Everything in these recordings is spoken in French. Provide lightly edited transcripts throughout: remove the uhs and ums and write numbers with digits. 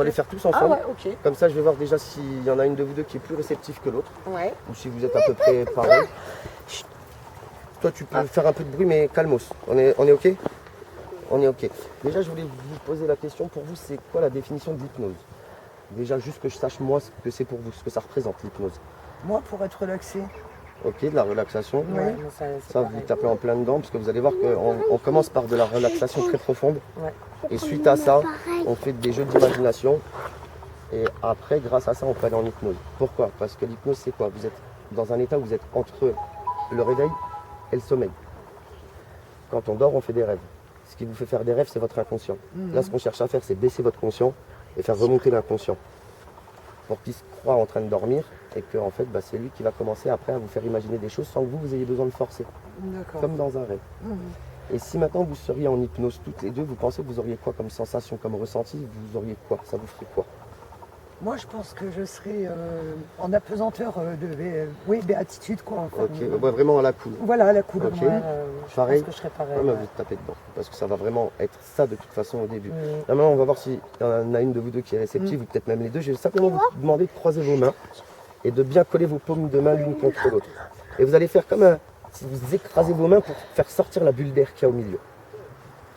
va les faire tous ensemble. Ah ouais, ok. Comme ça, je vais voir déjà s'il y en a une de vous deux qui est plus réceptive que l'autre. Ouais. Ou si vous êtes à peu près pareil. Chut. Toi, tu peux faire un peu de bruit, mais calmos. On est OK? On est OK. Déjà, je voulais vous poser la question. Pour vous, c'est quoi la définition de l'hypnose? Déjà, juste que je sache, moi, ce que c'est pour vous, ce que ça représente, l'hypnose. Moi, pour être relaxé. OK, de la relaxation. Ouais, Ça, vous tapez en plein dedans, parce que vous allez voir qu'on commence par de la relaxation très profonde. Ouais. Et suite à ça, on fait des jeux d'imagination. Et après, grâce à ça, on peut aller en hypnose. Pourquoi? Parce que l'hypnose, c'est quoi? Vous êtes dans un état où vous êtes entre le réveil et le sommeil. Quand on dort, on fait des rêves. Ce qui vous fait faire des rêves, c'est votre inconscient. Là, ce qu'on cherche à faire, c'est baisser votre conscient et faire remonter l'inconscient. Pour qu'il se croie en train de dormir et que en fait, c'est lui qui va commencer après à vous faire imaginer des choses sans que vous ayez besoin de forcer. D'accord. Comme dans un rêve. Et si maintenant vous seriez en hypnose toutes les deux, vous pensez que vous auriez quoi comme sensation, comme ressenti? Vous auriez quoi? Ça vous ferait quoi? Moi, je pense que je serais en apesanteur de béatitude, quoi. Enfin, Ok, ouais, vraiment à la cool. Voilà, à la couleur. Ok. Je Pareil. pense que je serais pareil. Ouais, mais vous tapez dedans, parce que ça va vraiment être ça de toute façon au début. Là maintenant, on va voir s'il y en a une de vous deux qui est réceptive, ou peut-être même les deux. Je vais simplement vous demander de croiser vos mains et de bien coller vos paumes de main l'une contre l'autre. Et vous allez faire comme si vous écrasez vos mains pour faire sortir la bulle d'air qu'il y a au milieu.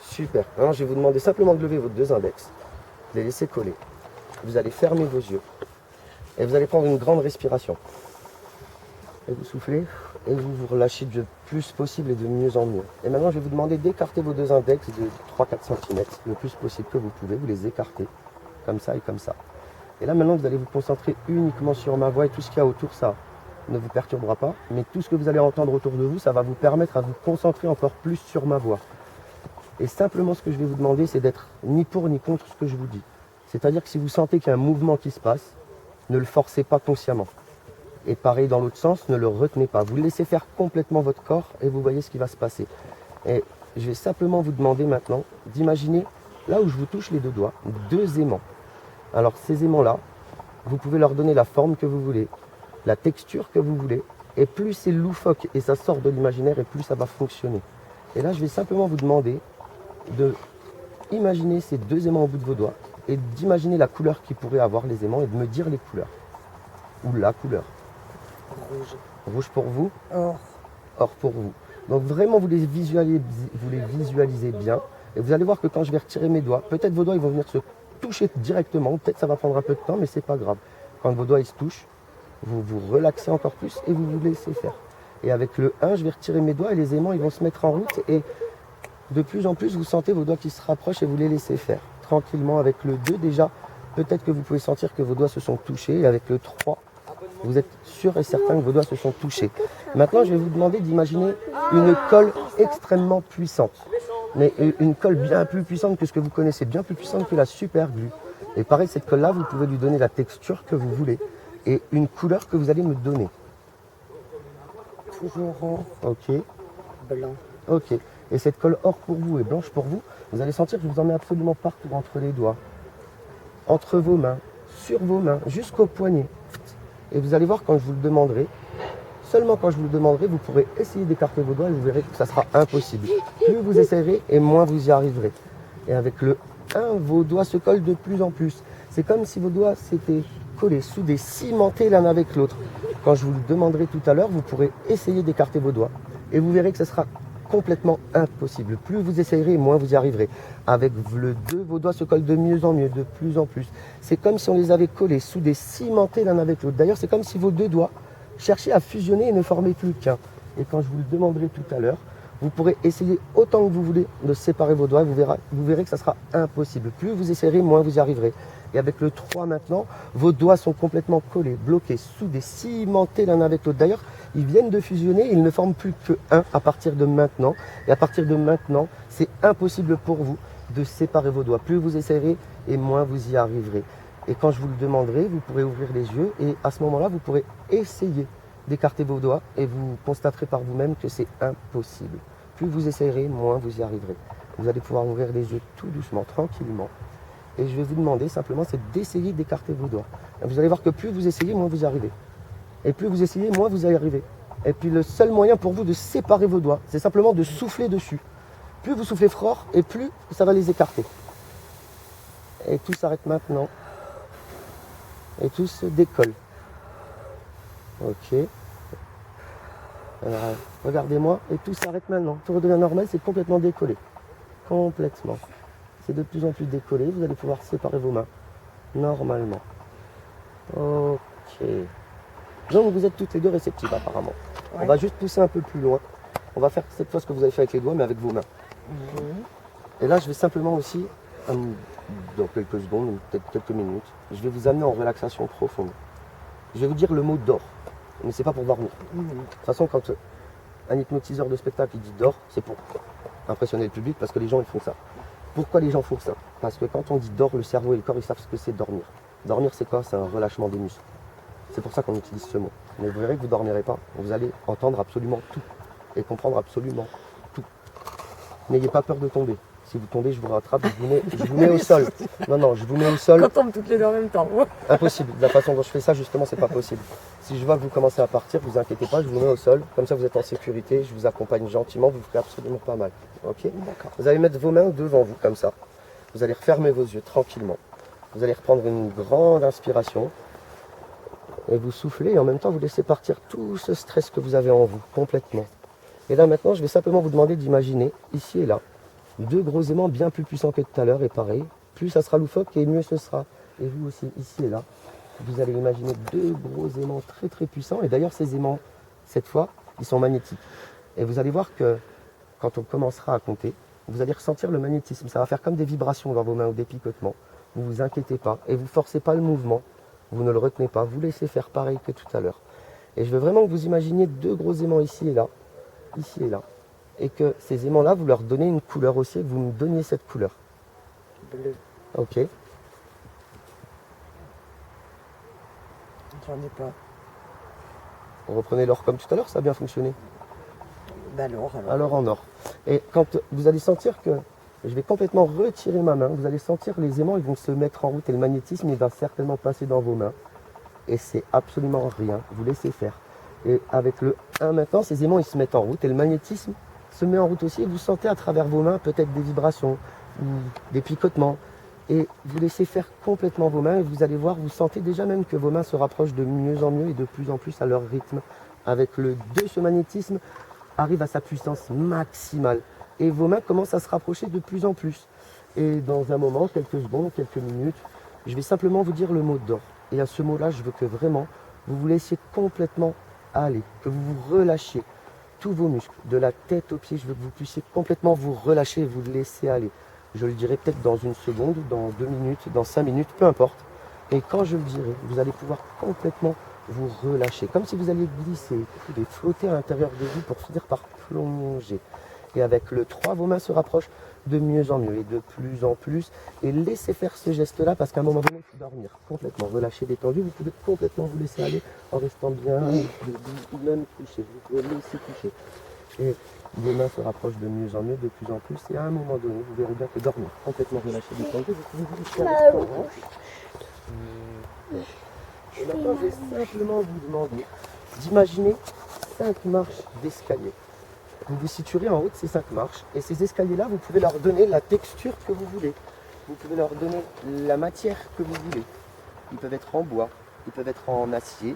Super. Alors, je vais vous demander simplement de lever vos deux index, de les laisser coller. Vous allez fermer vos yeux et vous allez prendre une grande respiration. Et vous soufflez et vous vous relâchez le plus possible et de mieux en mieux. Et maintenant, je vais vous demander d'écarter vos deux index de 3-4 cm le plus possible que vous pouvez. Vous les écartez comme ça et comme ça. Et là, maintenant, vous allez vous concentrer uniquement sur ma voix et tout ce qu'il y a autour, ça ne vous perturbera pas. Mais tout ce que vous allez entendre autour de vous, ça va vous permettre à vous concentrer encore plus sur ma voix. Et simplement, ce que je vais vous demander, c'est d'être ni pour ni contre ce que je vous dis. C'est-à-dire que si vous sentez qu'il y a un mouvement qui se passe, ne le forcez pas consciemment. Et pareil dans l'autre sens, ne le retenez pas. Vous laissez faire complètement votre corps et vous voyez ce qui va se passer. Et je vais simplement vous demander maintenant d'imaginer, là où je vous touche les deux doigts, deux aimants. Alors ces aimants-là, vous pouvez leur donner la forme que vous voulez, la texture que vous voulez. Et plus c'est loufoque et ça sort de l'imaginaire, et plus ça va fonctionner. Et là, je vais simplement vous demander de imaginer ces deux aimants au bout de vos doigts et d'imaginer la couleur qu'ils pourraient avoir les aimants et de me dire les couleurs. Ou la couleur. Rouge. Rouge pour vous, Or, or pour vous. Donc vraiment vous les visualisez bien et vous allez voir que quand je vais retirer mes doigts, peut-être vos doigts ils vont venir se toucher directement, peut-être ça va prendre un peu de temps mais c'est pas grave. Quand vos doigts ils se touchent, vous vous relaxez encore plus et vous vous laissez faire. Et avec le 1, je vais retirer mes doigts et les aimants ils vont se mettre en route et de plus en plus vous sentez vos doigts qui se rapprochent et vous les laissez faire. Tranquillement avec le 2 déjà, peut-être que vous pouvez sentir que vos doigts se sont touchés et avec le 3, vous êtes sûr et certain que vos doigts se sont touchés. Maintenant, je vais vous demander d'imaginer une colle extrêmement puissante. Mais une colle bien plus puissante que ce que vous connaissez, bien plus puissante que la super glue. Et pareil, cette colle-là, vous pouvez lui donner la texture que vous voulez et une couleur que vous allez me donner. Toujours rond. Ok, Blanc. ok. Et cette colle or pour vous et blanche pour vous, vous allez sentir que je vous en mets absolument partout, entre les doigts, entre vos mains, sur vos mains, jusqu'au poignet. Et vous allez voir quand je vous le demanderai, seulement quand je vous le demanderai, vous pourrez essayer d'écarter vos doigts et vous verrez que ça sera impossible. Plus vous essayerez et moins vous y arriverez. Et avec le 1, vos doigts se collent de plus en plus. C'est comme si vos doigts s'étaient collés, soudés, cimentés l'un avec l'autre. Quand je vous le demanderai tout à l'heure, vous pourrez essayer d'écarter vos doigts. Et vous verrez que ce sera complètement impossible. Plus vous essayerez, moins vous y arriverez. Avec le 2, vos doigts se collent de mieux en mieux, de plus en plus. C'est comme si on les avait collés, soudés, cimentés l'un avec l'autre. D'ailleurs, c'est comme si vos deux doigts cherchaient à fusionner et ne formaient plus qu'un. Et quand je vous le demanderai tout à l'heure, vous pourrez essayer autant que vous voulez de séparer vos doigts et vous verrez que ça sera impossible. Plus vous essayerez, moins vous y arriverez. Et avec le 3 maintenant, vos doigts sont complètement collés, bloqués, soudés, cimentés l'un avec l'autre. D'ailleurs, ils viennent de fusionner, ils ne forment plus que 1 à partir de maintenant. Et à partir de maintenant, c'est impossible pour vous de séparer vos doigts. Plus vous essayerez et moins vous y arriverez. Et quand je vous le demanderai, vous pourrez ouvrir les yeux et à ce moment-là, vous pourrez essayer d'écarter vos doigts et vous constaterez par vous-même que c'est impossible. Plus vous essayerez, moins vous y arriverez. Vous allez pouvoir ouvrir les yeux tout doucement, tranquillement. Et je vais vous demander simplement, c'est d'essayer d'écarter vos doigts. Et vous allez voir que plus vous essayez, moins vous y arrivez. Et plus vous essayez, moins vous y arrivez. Et puis le seul moyen pour vous de séparer vos doigts, c'est simplement de souffler dessus. Plus vous soufflez fort, et plus ça va les écarter. Et tout s'arrête maintenant. Et tout se décolle. Ok. Alors, regardez-moi, et tout s'arrête maintenant. Tout redevient normal, c'est complètement décollé. Complètement. C'est de plus en plus décollé, vous allez pouvoir séparer vos mains. Normalement. Ok. Donc vous êtes toutes les deux réceptives apparemment. Ouais. On va juste pousser un peu plus loin. On va faire cette fois ce que vous avez fait avec les doigts, mais avec vos mains. Et là, je vais simplement aussi, dans quelques secondes, peut-être quelques minutes, je vais vous amener en relaxation profonde. Je vais vous dire le mot dors, mais c'est pas pour dormir. De toute façon, quand un hypnotiseur de spectacle il dit dors, c'est pour impressionner le public parce que les gens ils font ça. Pourquoi les gens font ça? Parce que quand on dit dors, le cerveau et le corps ils savent ce que c'est dormir. Dormir c'est quoi? C'est un relâchement des muscles. C'est pour ça qu'on utilise ce mot. Mais vous verrez que vous ne dormirez pas. Vous allez entendre absolument tout et comprendre absolument tout. N'ayez pas peur de tomber. Si vous tombez, je vous rattrape, je vous mets au sol. Non, je vous mets au sol. Quand on tombe toutes les deux en même temps. Impossible. De la façon dont je fais ça, justement, c'est pas possible. Si je vois que vous commencez à partir, vous inquiétez pas, je vous mets au sol. Comme ça, vous êtes en sécurité. Je vous accompagne gentiment. Vous ne ferez absolument pas mal. Ok? D'accord. Vous allez mettre vos mains devant vous, comme ça. Vous allez refermer vos yeux tranquillement. Vous allez reprendre une grande inspiration. Et vous soufflez et en même temps, vous laissez partir tout ce stress que vous avez en vous, complètement. Et là, maintenant, je vais simplement vous demander d'imaginer, ici et là, deux gros aimants bien plus puissants que tout à l'heure. Et pareil, plus ça sera loufoque et mieux ce sera. Et vous aussi, ici et là, vous allez imaginer deux gros aimants très très puissants. Et d'ailleurs, ces aimants, cette fois, ils sont magnétiques. Et vous allez voir que quand on commencera à compter, vous allez ressentir le magnétisme. Ça va faire comme des vibrations dans vos mains ou des picotements. Ne vous inquiétez pas et vous forcez pas le mouvement. Vous ne le retenez pas. Vous laissez faire pareil que tout à l'heure. Et je veux vraiment que vous imaginiez deux gros aimants ici et là. Ici et là. Et que ces aimants-là, vous leur donnez une couleur aussi, et que vous me donniez cette couleur. Bleu. Ok. J'en ai pas. Reprenez l'or comme tout à l'heure, ça a bien fonctionné. Ben alors. Alors en or. Et quand vous allez sentir que je vais complètement retirer ma main, vous allez sentir les aimants, ils vont se mettre en route et le magnétisme, il va certainement passer dans vos mains. Et c'est absolument rien, vous laissez faire. Et avec le 1 maintenant, ces aimants, ils se mettent en route et le magnétisme se met en route aussi. Et vous sentez à travers vos mains peut-être des vibrations ou des picotements. Et vous laissez faire complètement vos mains et vous allez voir, vous sentez déjà même que vos mains se rapprochent de mieux en mieux et de plus en plus à leur rythme. Avec le 2, ce magnétisme arrive à sa puissance maximale. Et vos mains commencent à se rapprocher de plus en plus. Et dans un moment, quelques secondes, quelques minutes, je vais simplement vous dire le mot d'or. Et à ce mot-là, je veux que vraiment, vous vous laissiez complètement aller, que vous vous relâchiez tous vos muscles, de la tête aux pieds. Je veux que vous puissiez complètement vous relâcher et vous laisser aller. Je le dirai peut-être dans une seconde, dans 2 minutes, dans 5 minutes, peu importe. Et quand je le dirai, vous allez pouvoir complètement vous relâcher, comme si vous alliez glisser et flotter à l'intérieur de vous pour finir par plonger. Et avec le 3, vos mains se rapprochent de mieux en mieux et de plus en plus. Et laissez faire ce geste-là parce qu'à un moment donné, il faut dormir complètement, relâcher, détendu. Vous pouvez complètement vous laisser aller en restant bien, ou même couché. Vous pouvez laisser coucher. Et vos mains se rapprochent de mieux en mieux, de plus en plus. Et à un moment donné, vous verrez bien que dormir complètement relâché, détendu, vous pouvez vous laisser aller. Et maintenant, je vais simplement vous demander d'imaginer 5 marches d'escalier. Vous vous situerez en haut de ces 5 marches et ces escaliers-là, vous pouvez leur donner la texture que vous voulez. Vous pouvez leur donner la matière que vous voulez. Ils peuvent être en bois, ils peuvent être en acier,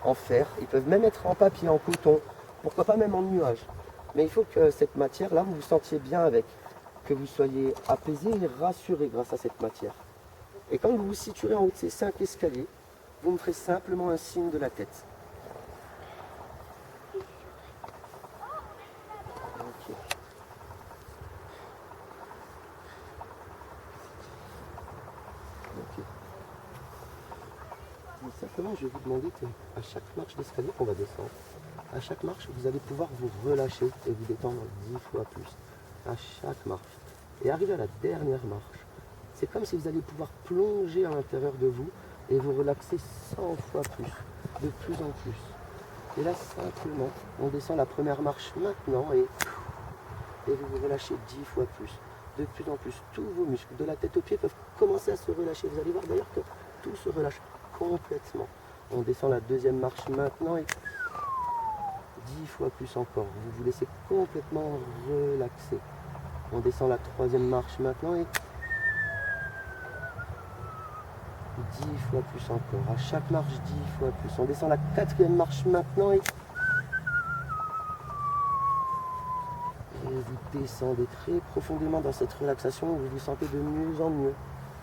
en fer, ils peuvent même être en papier, en coton, pourquoi pas même en nuage. Mais il faut que cette matière-là, vous vous sentiez bien avec, que vous soyez apaisé et rassuré grâce à cette matière. Et quand vous vous situerez en haut de ces 5 escaliers, vous me ferez simplement un signe de la tête. Ok. Ok. Et simplement, je vais vous demander qu'à chaque marche d'escalier qu'on va descendre, à chaque marche, vous allez pouvoir vous relâcher et vous détendre 10 fois plus. À chaque marche. Et arrivé à la dernière marche, c'est comme si vous alliez pouvoir plonger à l'intérieur de vous et vous relaxer 100 fois plus, de plus en plus. Et là, simplement, on descend la première marche maintenant et vous vous relâchez 10 fois plus, de plus en plus. Tous vos muscles, de la tête aux pieds, peuvent commencer à se relâcher. Vous allez voir d'ailleurs que tout se relâche complètement. On descend la deuxième marche maintenant et 10 fois plus encore. Vous vous laissez complètement relaxer. On descend la troisième marche maintenant et 10 fois plus encore. À chaque marche, 10 fois plus. On descend la 4e marche maintenant et vous descendez très profondément dans cette relaxation où vous vous sentez de mieux en mieux.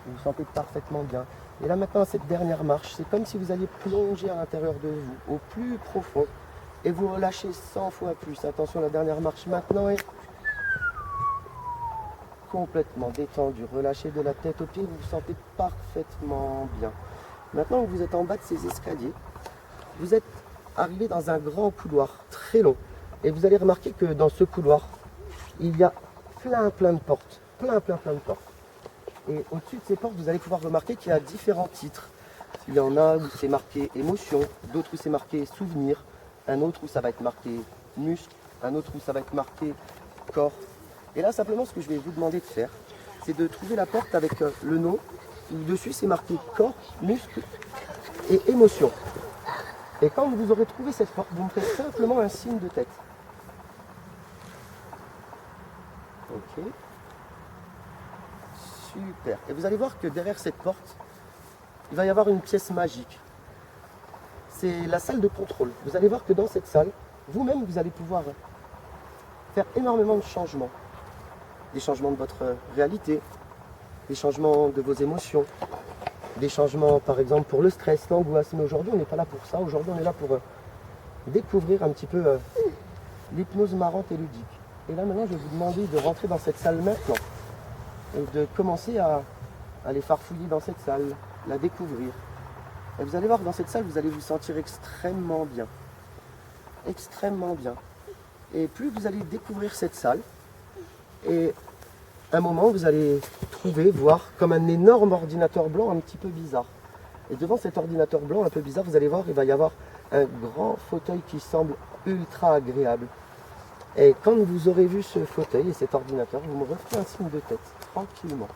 Vous vous sentez parfaitement bien. Et là maintenant, cette dernière marche, c'est comme si vous alliez plonger à l'intérieur de vous, au plus profond. Et vous relâchez 100 fois plus. Attention, la dernière marche maintenant est complètement détendu. Relâchez de la tête aux pieds, vous vous sentez parfaitement bien. Maintenant que vous êtes en bas de ces escaliers, vous êtes arrivé dans un grand couloir très long. Et vous allez remarquer que dans ce couloir, il y a plein de portes. Plein de portes. Et au-dessus de ces portes, vous allez pouvoir remarquer qu'il y a différents titres. Il y en a où c'est marqué émotion, d'autres où c'est marqué souvenir, un autre où ça va être marqué muscle, un autre où ça va être marqué corps. Et là, simplement, ce que je vais vous demander de faire, c'est de trouver la porte avec le nom, où dessus c'est marqué corps, muscle et émotion. Et quand vous aurez trouvé cette porte, vous me faites simplement un signe de tête. Ok. Super. Et vous allez voir que derrière cette porte, il va y avoir une pièce magique. C'est la salle de contrôle. Vous allez voir que dans cette salle, vous-même, vous allez pouvoir faire énormément de changements. Des changements de votre réalité, des changements de vos émotions, des changements par exemple pour le stress, l'angoisse. Mais aujourd'hui, on n'est pas là pour ça. Aujourd'hui, on est là pour découvrir un petit peu l'hypnose marrante et ludique. Et là, maintenant, je vais vous demander de rentrer dans cette salle maintenant. Et de commencer à aller farfouiller dans cette salle, la découvrir. Et vous allez voir, dans cette salle, vous allez vous sentir extrêmement bien. Extrêmement bien. Et plus vous allez découvrir cette salle, et à un moment, vous allez voir comme un énorme ordinateur blanc un petit peu bizarre. Et devant cet ordinateur blanc un peu bizarre, vous allez voir, il va y avoir un grand fauteuil qui semble ultra agréable. Et quand vous aurez vu ce fauteuil et cet ordinateur, vous me referez un signe de tête, tranquillement.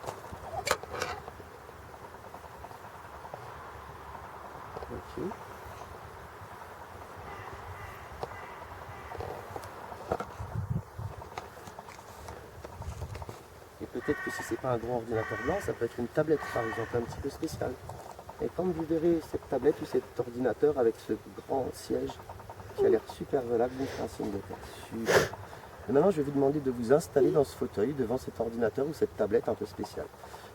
Ok. Et peut-être que si ce n'est pas un grand ordinateur blanc, ça peut être une tablette par exemple, un petit peu spéciale. Et quand vous verrez cette tablette ou cet ordinateur avec ce grand siège qui a l'air super relax, vous me ferez un signe de tête. Super. Et maintenant, je vais vous demander de vous installer dans ce fauteuil devant cet ordinateur ou cette tablette un peu spéciale.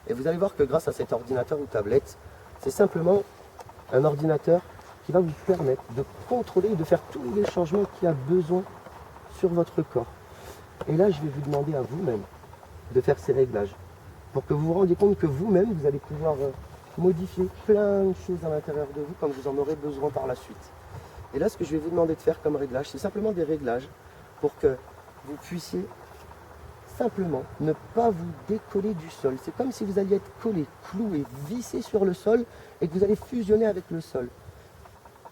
Et vous allez voir que grâce à cet ordinateur ou tablette, c'est simplement un ordinateur qui va vous permettre de contrôler et de faire tous les changements qu'il y a besoin sur votre corps. Et là, je vais vous demander à vous-même de faire ces réglages pour que vous vous rendiez compte que vous-même, vous allez pouvoir modifier plein de choses à l'intérieur de vous comme vous en aurez besoin par la suite. Et là, ce que je vais vous demander de faire comme réglage, c'est simplement des réglages pour que vous puissiez simplement ne pas vous décoller du sol. C'est comme si vous alliez être collé, cloué, vissé sur le sol et que vous allez fusionner avec le sol.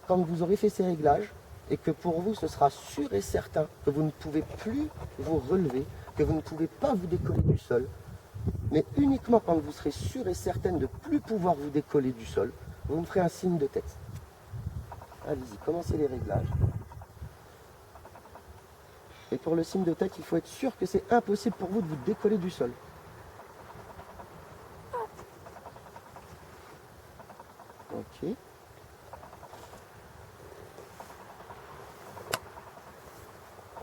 Quand vous aurez fait ces réglages et que pour vous, ce sera sûr et certain que vous ne pouvez plus vous relever, que vous ne pouvez pas vous décoller du sol, mais uniquement quand vous serez sûr et certaine de ne plus pouvoir vous décoller du sol, vous me ferez un signe de tête. Allez-y, commencez les réglages. Et pour le signe de tête, il faut être sûr que c'est impossible pour vous de vous décoller du sol. Ok.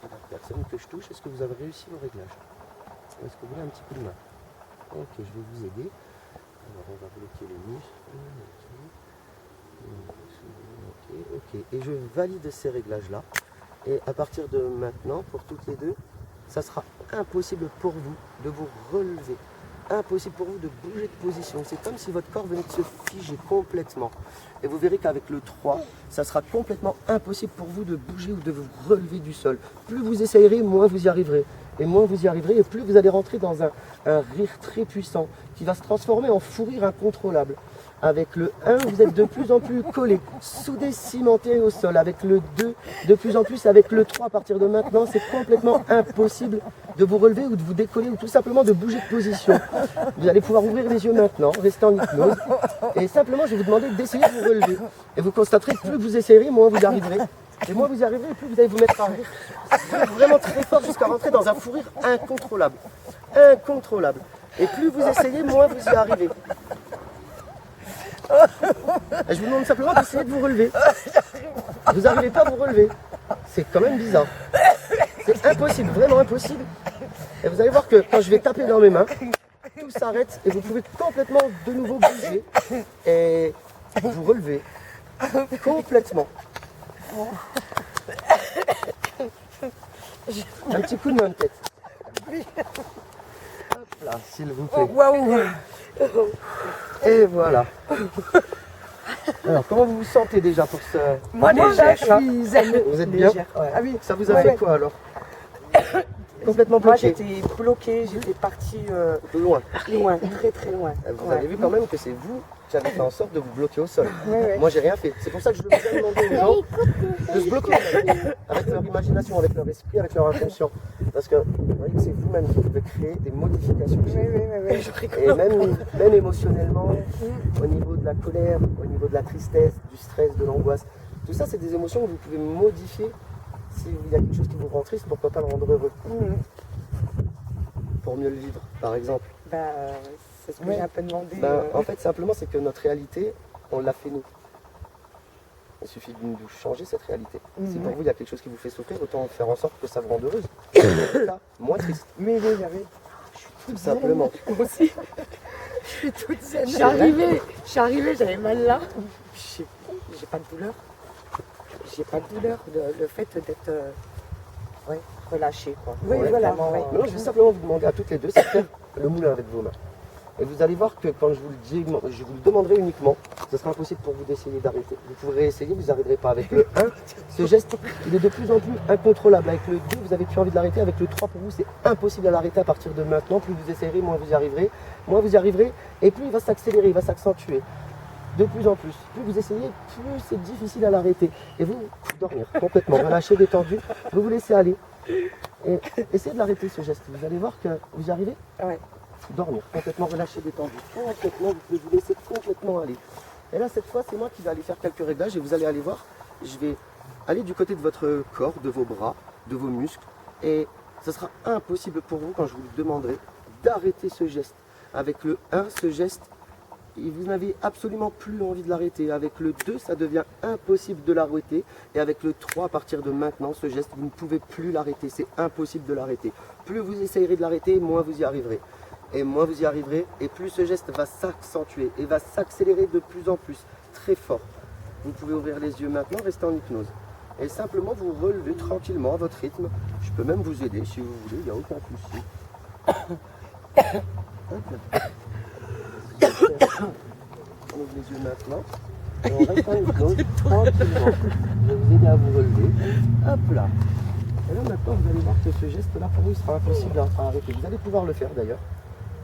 La personne que je touche, est-ce que vous avez réussi vos réglages? Est-ce que vous voulez un petit coup de main? Ok, je vais vous aider. Alors on va bloquer les muscles. Ok. Et je valide ces réglages-là. Et à partir de maintenant, pour toutes les deux, ça sera impossible pour vous de vous relever. Impossible pour vous de bouger de position. C'est comme si votre corps venait de se figer complètement. Et vous verrez qu'avec le 3, ça sera complètement impossible pour vous de bouger ou de vous relever du sol. Plus vous essayerez, moins vous y arriverez. Et moins vous y arriverez, et plus vous allez rentrer dans un rire très puissant qui va se transformer en fou rire incontrôlable. Avec le 1, vous êtes de plus en plus collé, soudé, cimenté au sol. Avec le 2, de plus en plus. Avec le 3, à partir de maintenant, c'est complètement impossible de vous relever ou de vous décoller ou tout simplement de bouger de position. Vous allez pouvoir ouvrir les yeux maintenant, rester en hypnose. Et simplement, je vais vous demander d'essayer de vous relever. Et vous constaterez que plus vous essayerez, moins vous y arriverez. Et moins vous y arriverez, plus vous allez vous mettre à rire vraiment très fort jusqu'à rentrer dans un fou rire incontrôlable. Incontrôlable. Et plus vous essayez, moins vous y arrivez. Et je vous demande simplement d'essayer de vous relever. Vous n'arrivez pas à vous relever. C'est quand même bizarre. C'est impossible, vraiment impossible. Et vous allez voir que quand je vais taper dans mes mains, tout s'arrête et vous pouvez complètement de nouveau bouger et vous relever complètement. Un petit coup de main de tête. Hop là, s'il vous plaît. Waouh. Et voilà. Alors, comment vous vous sentez déjà pour ce... Moi, là, je suis zen. Vous êtes bien? Légère, ouais. Ah oui. Ça vous a fait quoi alors? Complètement Moi, bloqué. j'étais bloquée, j'étais partie Loin. loin, très très loin. Vous avez vu quand même que c'est vous qui avez fait en sorte de vous bloquer au sol. Ouais, ouais. Moi, j'ai rien fait. C'est pour ça que je vous ai demandé aux gens de se bloquer avec leur imagination, avec leur esprit, avec leur inconscient. Parce que vous voyez que c'est vous-même qui pouvez créer des modifications. Oui, oui, oui, oui, je rigole. Et même émotionnellement, au niveau de la colère, au niveau de la tristesse, du stress, de l'angoisse, tout ça, c'est des émotions que vous pouvez modifier. S'il y a quelque chose qui vous rend triste, pourquoi pas le rendre heureux? Pour mieux le vivre, par exemple. Bah, c'est ce que j'ai un peu demandé. En fait, simplement, c'est que notre réalité, on l'a fait nous. Il suffit de nous changer cette réalité. Si pour vous, il y a quelque chose qui vous fait souffrir, autant faire en sorte que ça vous rende heureuse. Là, moins triste. Mais oui, j'avais. Tout simplement. Moi aussi. Je suis toute zen. Je suis arrivée, j'avais mal là. J'ai pas de douleur. J'ai pas de douleur. Le fait d'être relâchée, quoi. Oui, voilà. Vraiment, Ouais. Non, je vais simplement vous demander à toutes les deux, c'est de faire le moulin avec vos mains. Et vous allez voir que quand je vous le dis, je vous le demanderai uniquement, ce sera impossible pour vous d'essayer d'arrêter. Vous pourrez essayer, vous n'arriverez pas. Avec le 1, ce geste, il est de plus en plus incontrôlable. Avec le 2, vous avez plus envie de l'arrêter. Avec le 3, pour vous, c'est impossible à l'arrêter à partir de maintenant. Plus vous essayerez, moins vous y arriverez. Moins vous y arriverez, et plus il va s'accélérer, il va s'accentuer. De plus en plus. Plus vous essayez, plus c'est difficile à l'arrêter. Et vous, dormir complètement, relâcher, détendu, vous vous laissez aller. Et essayez de l'arrêter ce geste. Vous allez voir que vous y arrivez. Ouais. Dormir, complètement relâché, détendu. Complètement, vous pouvez vous laisser complètement aller. Et là, cette fois, c'est moi qui vais aller faire quelques réglages et vous allez aller voir. Je vais aller du côté de votre corps, de vos bras, de vos muscles. Et ce sera impossible pour vous, quand je vous le demanderai, d'arrêter ce geste. Avec le 1, ce geste, vous n'avez absolument plus envie de l'arrêter. Avec le 2, ça devient impossible de l'arrêter. Et avec le 3, à partir de maintenant, ce geste, vous ne pouvez plus l'arrêter. C'est impossible de l'arrêter. Plus vous essayerez de l'arrêter, moins vous y arriverez. Et moins vous y arriverez, et plus ce geste va s'accentuer et va s'accélérer de plus en plus, très fort. Vous pouvez ouvrir les yeux maintenant, rester en hypnose. Et simplement vous relevez tranquillement à votre rythme. Je peux même vous aider si vous voulez, il n'y a aucun souci. On ouvre les yeux maintenant. Et on reste en hypnose tranquillement. Je vais vous aider à vous relever. Hop là. Et là maintenant vous allez voir que ce geste-là pour vous il sera impossible à arrêter. Vous allez pouvoir le faire d'ailleurs.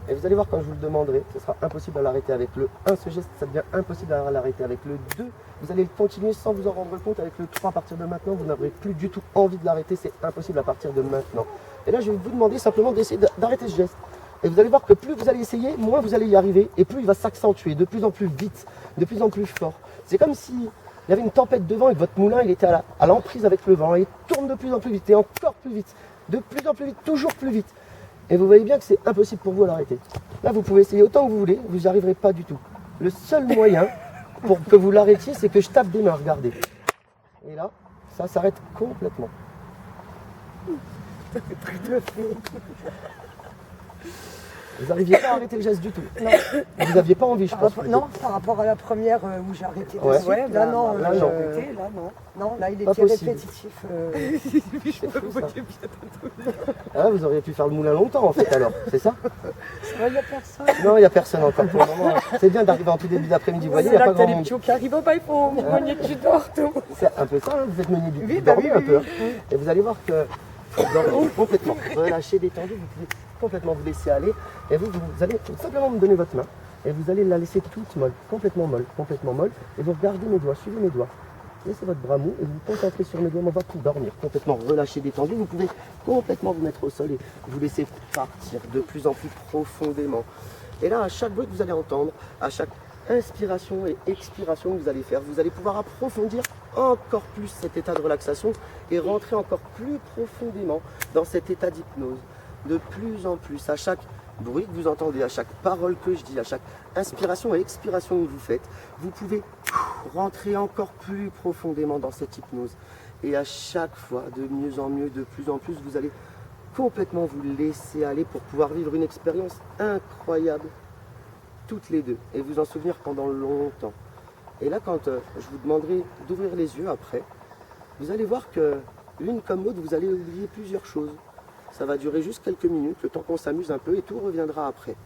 Et vous allez voir quand je vous le demanderai, ce sera impossible à l'arrêter avec le 1, ce geste, ça devient impossible à l'arrêter avec le 2. Vous allez le continuer sans vous en rendre compte. Avec le 3, à partir de maintenant, vous n'aurez plus du tout envie de l'arrêter, c'est impossible à partir de maintenant. Et là, je vais vous demander simplement d'essayer d'arrêter ce geste. Et vous allez voir que plus vous allez essayer, moins vous allez y arriver, et plus il va s'accentuer de plus en plus vite, de plus en plus fort. C'est comme si il y avait une tempête de vent et que votre moulin il était à l'emprise avec le vent, et il tourne de plus en plus vite, et encore plus vite, de plus en plus vite, toujours plus vite. Et vous voyez bien que c'est impossible pour vous à l'arrêter. Là, vous pouvez essayer autant que vous voulez, vous n'y arriverez pas du tout. Le seul moyen pour que vous l'arrêtiez, c'est que je tape des mains, regardez. Et là, ça s'arrête complètement. Vous n'arriviez pas à arrêter le geste du tout. Non. Vous n'aviez pas envie, je pense. Non, par rapport à la première où j'ai arrêté de Ouais. suite, Ouais, là non. là, j'ai non. arrêté, là non. Non, là il Pas était possible. répétitif. C'est fou, ça. Ah, vous auriez pu faire le moulin longtemps en fait alors, c'est ça? Il n'y a personne. Non, il n'y a personne encore pour le moment. C'est bien d'arriver en tout début d'après-midi, vous voyez, il n'y a pas grand monde. qui arrivent, bah, il faut moigner que tu dors, tout. C'est un peu ça, hein, vous êtes mené du Oui, vous bah dormez oui, un peu. oui, Hein. Et vous allez voir que vous dormez complètement, relâchez, détendu, vous pouvez complètement vous laisser aller. Et vous allez tout simplement me donner votre main. Et vous allez la laisser toute molle, complètement molle, complètement molle. Et vous regardez mes doigts, suivez mes doigts. Laissez votre bras mou et vous vous concentrez sur mes doigts, mais on va tout dormir, complètement relâché, détendu. Vous pouvez complètement vous mettre au sol et vous laisser partir de plus en plus profondément. Et là, à chaque bruit que vous allez entendre, à chaque inspiration et expiration que vous allez faire, vous allez pouvoir approfondir encore plus cet état de relaxation et rentrer encore plus profondément dans cet état d'hypnose. De plus en plus, à chaque bruit que vous entendez, à chaque parole que je dis, à chaque inspiration et expiration que vous faites, vous pouvez rentrer encore plus profondément dans cette hypnose. Et à chaque fois, de mieux en mieux, de plus en plus, vous allez complètement vous laisser aller pour pouvoir vivre une expérience incroyable, toutes les deux, et vous en souvenir pendant longtemps. Et là, quand je vous demanderai d'ouvrir les yeux après, vous allez voir que l'une comme l'autre, vous allez oublier plusieurs choses. Ça va durer juste quelques minutes, le temps qu'on s'amuse un peu, et tout reviendra après.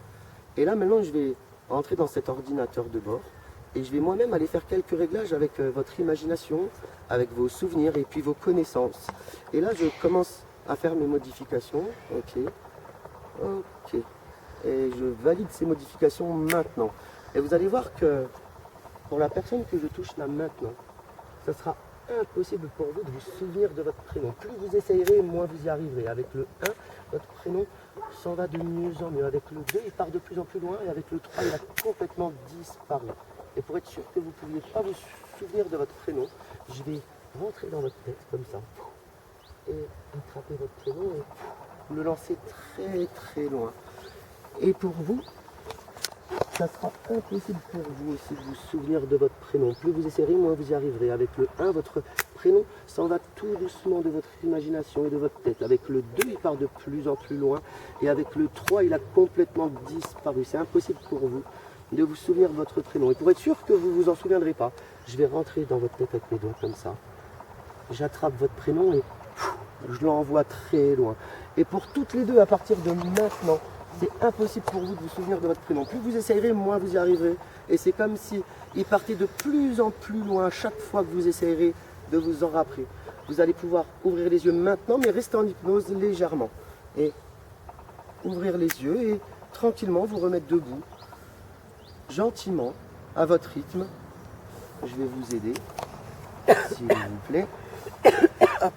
Et là, maintenant, je vais entrer dans cet ordinateur de bord, et je vais moi-même aller faire quelques réglages avec votre imagination, avec vos souvenirs et puis vos connaissances. Et là, je commence à faire mes modifications. Ok. Ok. Et je valide ces modifications maintenant. Et vous allez voir que pour la personne que je touche là maintenant, ça sera impossible pour vous de vous souvenir de votre prénom. Plus vous essayerez, moins vous y arriverez. Avec le 1, votre prénom s'en va de mieux en mieux. Avec le 2, il part de plus en plus loin. Et avec le 3, il a complètement disparu. Et pour être sûr que vous ne pouviez pas vous souvenir de votre prénom, je vais rentrer dans votre tête comme ça. Et attraper votre prénom et le lancer très très loin. Et pour vous, ça sera impossible pour vous aussi de vous souvenir de votre prénom. Plus vous essayerez, moins vous y arriverez. Avec le 1, votre prénom s'en va tout doucement de votre imagination et de votre tête. Avec le 2, il part de plus en plus loin. Et avec le 3, il a complètement disparu. C'est impossible pour vous de vous souvenir de votre prénom. Et pour être sûr que vous ne vous en souviendrez pas, je vais rentrer dans votre tête avec mes doigts comme ça. J'attrape votre prénom et je l'envoie très loin. Et pour toutes les deux, à partir de maintenant, c'est impossible pour vous de vous souvenir de votre prénom. Plus vous essayerez, moins vous y arriverez. Et c'est comme si il partait de plus en plus loin chaque fois que vous essayerez de vous en rappeler. Vous allez pouvoir ouvrir les yeux maintenant, mais rester en hypnose légèrement. Et ouvrir les yeux et tranquillement vous remettre debout, gentiment, à votre rythme. Je vais vous aider, s'il vous plaît. Hop.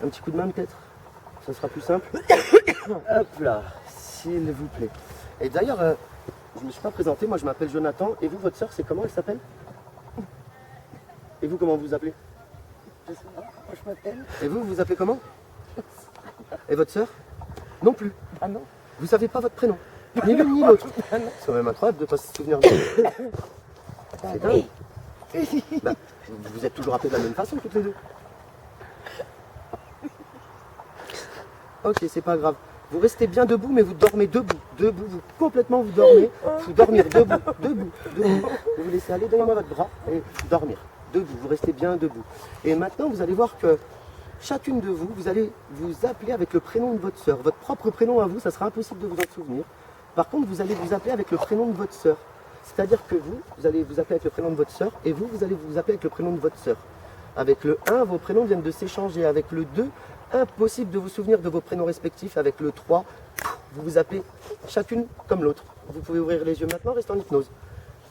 Un petit coup de main peut-être, ça sera plus simple. Hop là, s'il vous plaît. Et d'ailleurs, je ne me suis pas présenté, moi je m'appelle Jonathan. Et vous, votre soeur, c'est comment elle s'appelle? Et vous, comment vous vous appelez? Je sais pas, moi je m'appelle. Et vous, vous vous appelez comment? Et votre soeur? Non plus. Ah non. Vous savez pas votre prénom? Ni l'une ni l'autre. C'est quand même incroyable de ne pas se souvenir de vous. C'est dingue. Bah, vous êtes toujours appelés de la même façon toutes les deux. Ok, c'est pas grave. Vous restez bien debout, mais vous dormez debout. Debout, vous complètement vous dormez. Vous dormir debout, debout, debout. Vous vous laissez aller, donnez-moi votre bras et dormir. Debout, vous restez bien debout. Et maintenant, vous allez voir que chacune de vous, vous allez vous appeler avec le prénom de votre sœur. Votre propre prénom à vous, ça sera impossible de vous en souvenir. Par contre, vous allez vous appeler avec le prénom de votre sœur. C'est-à-dire que vous allez vous appeler avec le prénom de votre sœur et vous allez vous appeler avec le prénom de votre sœur. Avec le 1, vos prénoms viennent de s'échanger. Avec le 2, impossible de vous souvenir de vos prénoms respectifs. Avec le 3, vous vous appelez chacune comme l'autre. Vous pouvez ouvrir les yeux maintenant, restez en hypnose.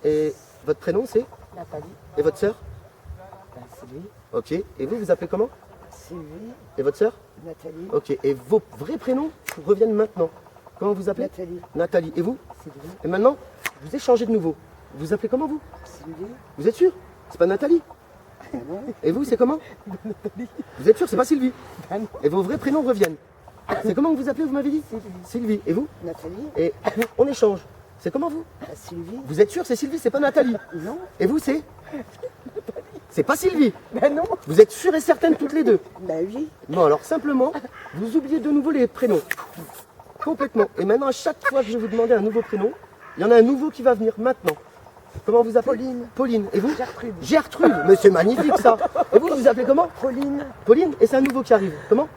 Et votre prénom, c'est? Nathalie. Et votre sœur? Sylvie. Ok. Et vous, vous appelez comment? Sylvie, Et votre sœur? Nathalie, Ok. Et vos vrais prénoms reviennent maintenant. Comment vous appelez? Nathalie, Nathalie. Et vous? Sylvie, Et maintenant, vous échangez de nouveau. Vous vous appelez comment vous? Sylvie, Vous êtes sûr? C'est pas Nathalie? ah non, Et vous, c'est comment? Vous êtes sûr, c'est pas Sylvie? ah non, Et vos vrais prénoms reviennent. C'est comment que vous appelez, vous m'avez dit? Sylvie, Sylvie. Et vous? Nathalie, Et on échange. C'est comment vous? ah, Sylvie, Vous êtes sûr, c'est Sylvie, c'est pas Nathalie? non, Et vous, c'est? C'est pas Sylvie. ben non, Vous êtes sûres et certaines toutes les deux? ben oui, Non, alors simplement, vous oubliez de nouveau les prénoms. Complètement. Et maintenant, à chaque fois que je vais vous demander un nouveau prénom, il y en a un nouveau qui va venir maintenant. Comment vous appelez? Pauline. Pauline. Et vous? Gertrude, Gertrude. Mais c'est magnifique ça. Et vous, vous appelez comment? Pauline, Pauline. Et c'est un nouveau qui arrive. Comment?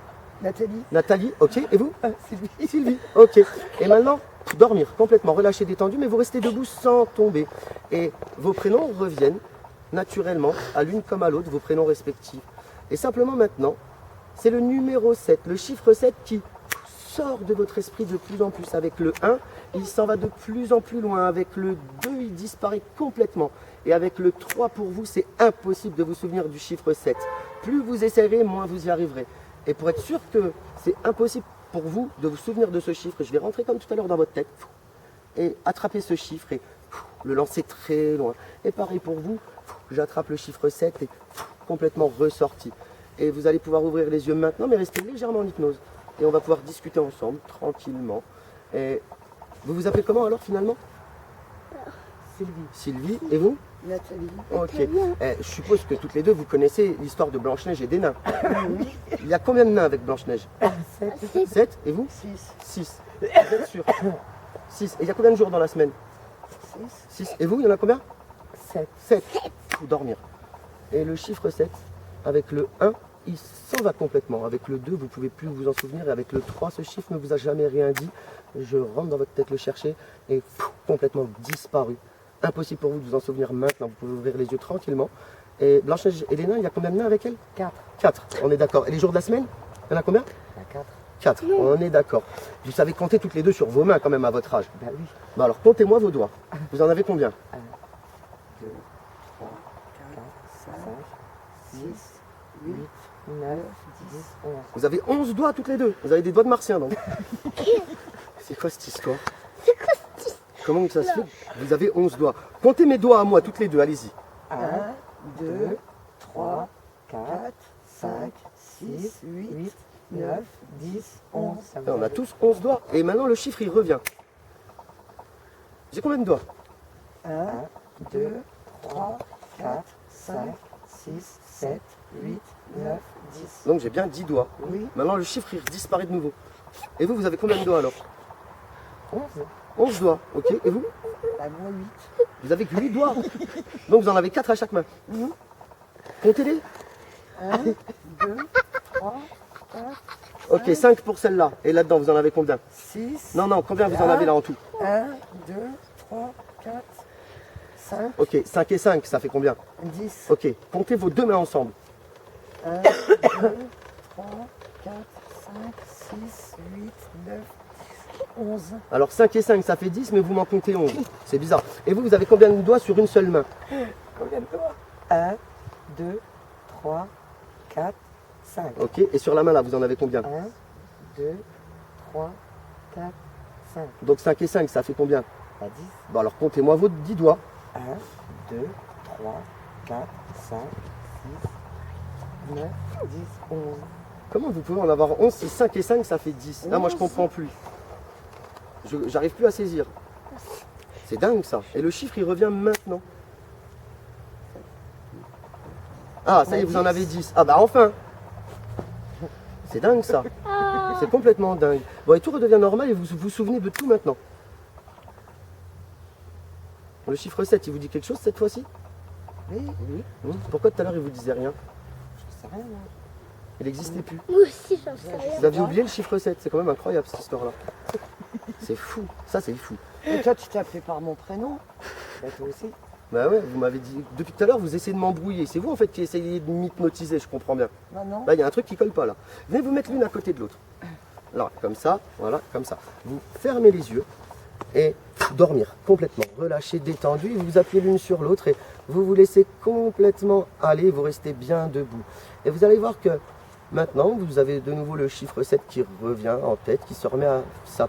Nathalie, Nathalie. Ok. Et vous? Sylvie, Sylvie. Ok. Et maintenant, dormir complètement, relâcher, détendu, mais vous restez debout sans tomber. Et vos prénoms reviennent naturellement à l'une comme à l'autre, vos prénoms respectifs. Et simplement maintenant, c'est le numéro 7, le chiffre 7 qui sort de votre esprit de plus en plus. Avec le 1, il s'en va de plus en plus loin. Avec le 2, il disparaît complètement. Et avec le 3, pour vous, c'est impossible de vous souvenir du chiffre 7. Plus vous essayerez, moins vous y arriverez. Et pour être sûr que c'est impossible pour vous de vous souvenir de ce chiffre, je vais rentrer comme tout à l'heure dans votre tête et attraper ce chiffre et le lancer très loin. Et pareil pour vous, j'attrape le chiffre 7 et complètement ressorti. Et vous allez pouvoir ouvrir les yeux maintenant, mais restez légèrement en hypnose. et on va pouvoir discuter ensemble, tranquillement. Et vous vous appelez comment alors finalement? Sylvie. Sylvie, et vous? Nathalie. Ok. Je suppose que toutes les deux, vous connaissez l'histoire de Blanche-Neige et des nains. Il y a combien de nains avec Blanche-Neige? 7. Et vous? 6. 6. Vous êtes sûr? 6. Et il y a combien de jours dans la semaine? 6. Et vous, il y en a combien? 7. 7. Faut dormir. Et le chiffre 7, avec le 1, il s'en va complètement. Avec le 2, vous ne pouvez plus vous en souvenir. Et avec le 3, ce chiffre ne vous a jamais rien dit. Je rentre dans votre tête le chercher et complètement disparu. Impossible pour vous de vous en souvenir maintenant. Vous pouvez ouvrir les yeux tranquillement. Et Blanche-Neige et les nains, il y a combien de nains avec elle? 4. 4. On est d'accord. Et les jours de la semaine, il y en a combien? 4. 4. On est d'accord. Vous savez compter toutes les deux sur vos mains quand même à votre âge. Bah oui. Bon alors, comptez-moi vos doigts. Vous en avez combien? 1, 2, 3, 4, 5, 6, 8, 9, 10, 11. Vous avez 11 doigts toutes les deux. Vous avez des doigts de martien donc. C'est quoi cette histoire? Comment ça se fait? Vous avez 11 doigts. Comptez mes doigts à moi toutes les deux, allez-y. 1, 2, 3, 4, 5, 6, 8, 9, 10, 11. On a tous 11 doigts. Et maintenant le chiffre il revient. J'ai combien de doigts? 1, 2, 3, 4, 5, 6, 7, 8, 9, 10. Donc j'ai bien 10 doigts. Oui. Maintenant le chiffre il disparaît de nouveau. Et vous, vous avez combien de doigts alors? 11. 11 doigts, ok. Et vous? Bah moi 8. Vous avez que 8 doigts. Donc vous en avez 4 à chaque main. Comptez-les. 1, 2, 3, 4, Ok, 5 pour celle-là. Et là-dedans, vous en avez combien? 6. Non, non, combien vous en avez là en tout? 1, 2, 3, 4, 5, Ok, 5 et 5, ça fait combien? 10. Ok, comptez vos deux mains ensemble. 1, 2, 3, 4, 5, 6, 8, 9, 10, 11. Alors 5 et 5, ça fait 10, mais vous m'en comptez 11. C'est bizarre. Et vous, vous avez combien de doigts sur une seule main? Combien de doigts? 1, 2, 3, 4, 5. Ok, et sur la main là, vous en avez combien? 1, 2, 3, 4, 5. Donc 5 et 5, ça fait combien? Bah 10. Bon alors comptez-moi vos 10 doigts. 1, 2, 3, 4, 5, 6, 9, 10, 11. Comment vous pouvez en avoir 11 si 5 et 5, ça fait 10? Là, moi, je comprends plus. J'arrive plus à saisir. C'est dingue ça. Et le chiffre, il revient maintenant. Ah, ça y est, vous en avez 10. Ah bah enfin. C'est dingue ça. C'est complètement dingue. Bon, et tout redevient normal et vous vous souvenez de tout maintenant. Le chiffre 7, il vous dit quelque chose cette fois-ci? Oui, oui. Pourquoi tout à l'heure, il vous disait rien? Je sais rien, moi. Il n'existait plus. Moi aussi, j'en sais rien. Vous aviez oublié le chiffre 7. C'est quand même incroyable cette histoire-là. C'est fou. Ça, c'est fou. Et toi, tu t'es appelé par mon prénom? Bah toi aussi. Bah ouais, vous m'avez dit. Depuis tout à l'heure, vous essayez de m'embrouiller. C'est vous en fait qui essayez de m'hypnotiser, je comprends bien. Non, non. Là, il y a un truc qui colle pas là. Venez vous mettre l'une à côté de l'autre. Alors, comme ça, voilà, comme ça. Vous fermez les yeux et dormir complètement. Relâchez, détendu. Vous vous appuyez l'une sur l'autre et vous vous laissez complètement aller. Vous restez bien debout. Et vous allez voir que maintenant, vous avez de nouveau le chiffre 7 qui revient en tête, qui se remet à sa